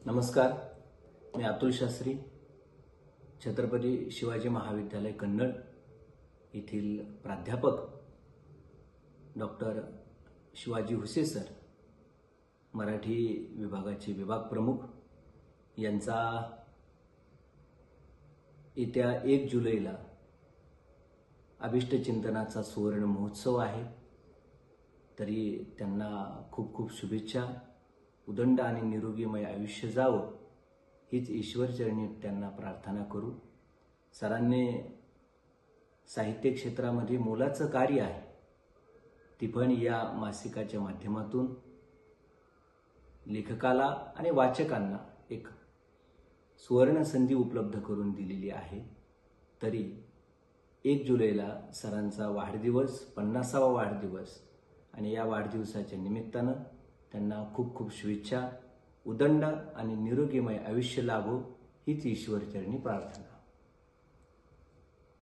नमस्कार, मी अतुल शास्त्री, छत्रपती शिवाजी महाविद्यालय कन्नड येथील प्राध्यापक डॉक्टर शिवाजी हुसे सर, मराठी विभागाचे विभाग प्रमुख यांचा येत्या 1 जुलैला अभिष्ट चिंतनाचा सुवर्ण महोत्सव आहे। तरी त्यांना खूप खूप शुभेच्छा। उदंड आणि निरोगीमय आयुष्य जावं हीच ईश्वरचरणी त्यांना प्रार्थना करू। सरांनी साहित्य क्षेत्रामध्ये मोलाचं कार्य आहे, ती पण या मासिकाच्या माध्यमातून लेखकाला आणि वाचकांना एक सुवर्ण संधी उपलब्ध करून दिलेली आहे। तरी 1 जुलैला सरांचा वाढदिवस, 50वा वाढदिवस, आणि या वाढदिवसाच्या निमित्तानं त्यांना खूप खूप शुभेच्छा। उदंड आणि निरोगीमय आयुष्य लाभो हीच ईश्वरचरणी प्रार्थना।